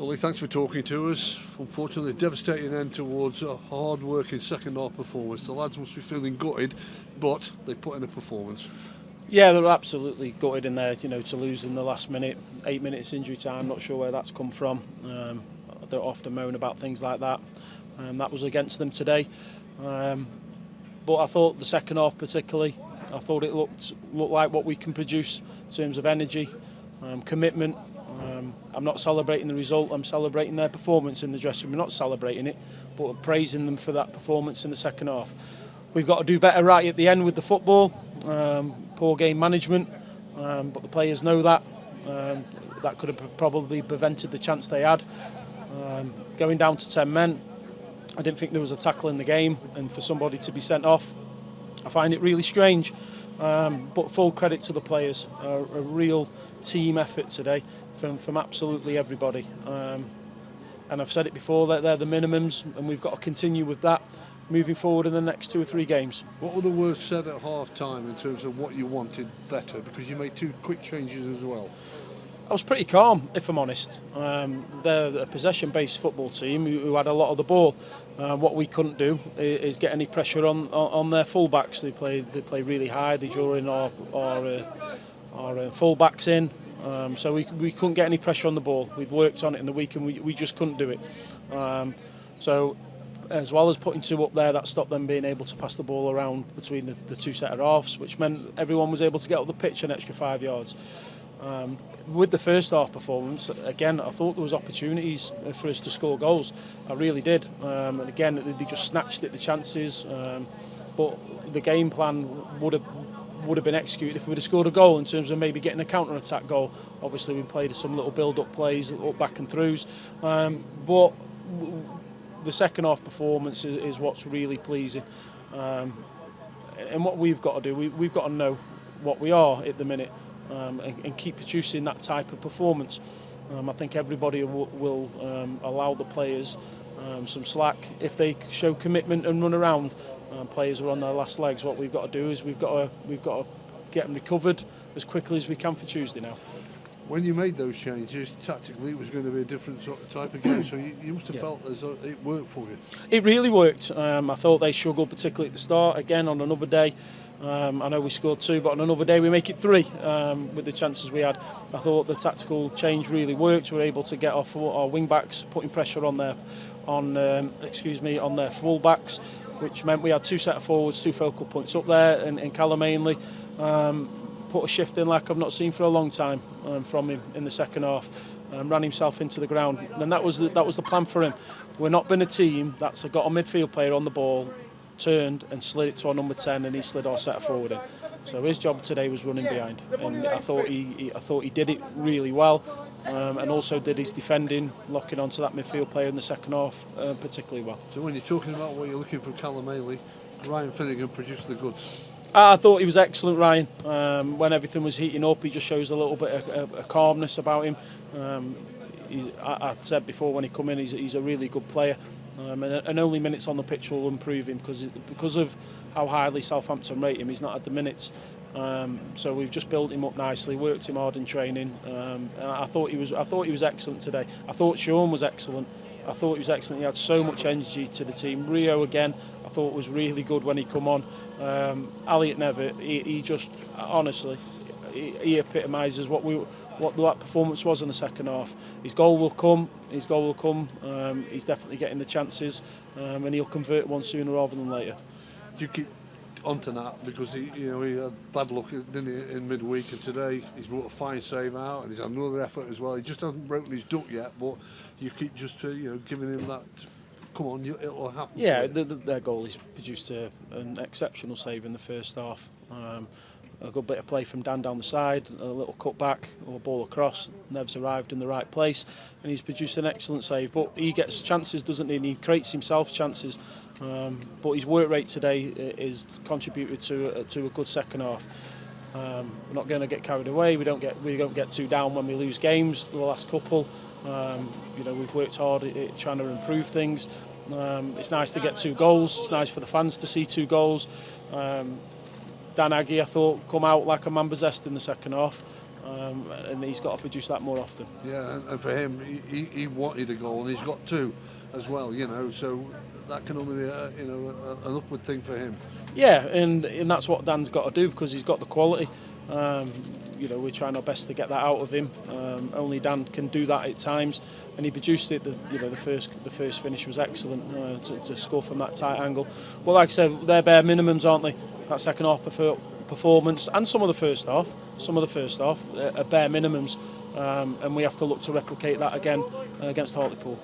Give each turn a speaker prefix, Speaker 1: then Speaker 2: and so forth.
Speaker 1: Crawley, thanks for talking to us. Unfortunately, a devastating end towards a hard-working second-half performance. The lads must be feeling gutted, but they put in a performance.
Speaker 2: Yeah, they're absolutely gutted in there, to lose in the last minute, 8 minutes injury time. Not sure where that's come from. I don't often moan about things like that. That was against them today. But I thought the second half particularly, I thought it looked like what we can produce in terms of energy, commitment. I'm not celebrating the result, I'm celebrating their performance in the dressing room. I'm not celebrating it, but praising them for that performance in the second half. We've got to do better right at the end with the football. Poor game management, but the players know that. That could have probably prevented the chance they had. Going down to 10 men, I didn't think there was a tackle in the game, and for somebody to be sent off, I find it really strange. But full credit to the players, a real team effort today from absolutely everybody. And I've said it before, that they're the minimums, and we've got to continue with that moving forward in the next 2 or 3 games.
Speaker 1: What were the words said at half-time in terms of what you wanted better? Because you made 2 quick changes as well.
Speaker 2: I was pretty calm, if I'm honest. They're a possession-based football team who had a lot of the ball. What we couldn't do is get any pressure on their full-backs. They play really high. They draw in our full-backs in. So we couldn't get any pressure on the ball. We'd worked on it in the week and we just couldn't do it. So as well as putting 2 up there, that stopped them being able to pass the ball around between the 2 centre-halves, which meant everyone was able to get up the pitch an extra 5 yards. With the first half performance, again, I thought there was opportunities for us to score goals. I really did. And again, they just snatched at the chances. But the game plan would have been executed if we would have scored a goal in terms of maybe getting a counter-attack goal. Obviously, we played some little build-up plays, up, back and throughs. But the second half performance is what's really pleasing. And what we've got to do, we've got to know what we are at the minute. And keep producing that type of performance. I think everybody will allow the players some slack if they show commitment and run around. Players are on their last legs. What we've got to do is we've got to get them recovered as quickly as we can for Tuesday now.
Speaker 1: When you made those changes, tactically it was going to be a different sort of type of game, so you must have felt as though it worked for you.
Speaker 2: It really worked. I thought they struggled particularly at the start. Again, on another day, I know we scored 2, but on another day we make it 3 with the chances we had. I thought the tactical change really worked. We were able to get off our wing backs, putting pressure on their full backs, which meant we had 2 centre forwards, 2 focal points up there, and Callum mainly put a shift in like I've not seen for a long time from him in the second half. Ran himself into the ground, and that was the plan for him. We're not been a team that's got a midfield player on the ball, turned and slid it to our number 10, and he slid our centre forward in. So his job today was running behind, and I thought he did it really well, and also did his defending, locking onto that midfield player in the second half particularly well.
Speaker 1: So when you're talking about what you're looking from Callum Maley, Ryan Finnegan produced the goods.
Speaker 2: I thought he was excellent, Ryan. When everything was heating up, he just shows a little bit of calmness about him. I said before when he come in, he's a really good player. And only minutes on the pitch will improve him because of how highly Southampton rate him. He's not had the minutes, so we've just built him up nicely, worked him hard in training. And I thought he was excellent today. I thought Sean was excellent. I thought he was excellent. He had so much energy to the team. Rio again, I thought was really good when he come on. Elliot Nevitt, he just honestly, he epitomises what that performance was in the second half. His goal will come. He's definitely getting the chances, and he'll convert one sooner rather than later.
Speaker 1: Do you keep onto that because he had bad luck, didn't he, in midweek, and today he's brought a fine save out, and he's had another effort as well. He just hasn't broken his duck yet, but you keep just giving him that. Come on, it'll happen.
Speaker 2: Yeah, their goalie's produced an exceptional save in the first half. A good bit of play from Dan down the side, a little cut back or ball across. Nev's arrived in the right place and he's produced an excellent save. But he gets chances, doesn't he? And he creates himself chances. But his work rate today is contributed to a good second half. We're not going to get carried away. We don't get too down when we lose games. The last couple, we've worked hard at trying to improve things. It's nice to get 2 goals. It's nice for the fans to see 2 goals. Dan Aggie, I thought, come out like a man possessed in the second half. and he's got to produce that more often.
Speaker 1: Yeah, and for him, he wanted a goal, and he's got two as well. So that can only be an upward thing for him.
Speaker 2: Yeah, and that's what Dan's got to do because he's got the quality. We're trying our best to get that out of him. Only Dan can do that at times, and he produced it. The first finish was excellent to score from that tight angle. Well, like I said, they're bare minimums, aren't they? That second half performance and some of the first half are bare minimums, and we have to look to replicate that again against Hartlepool.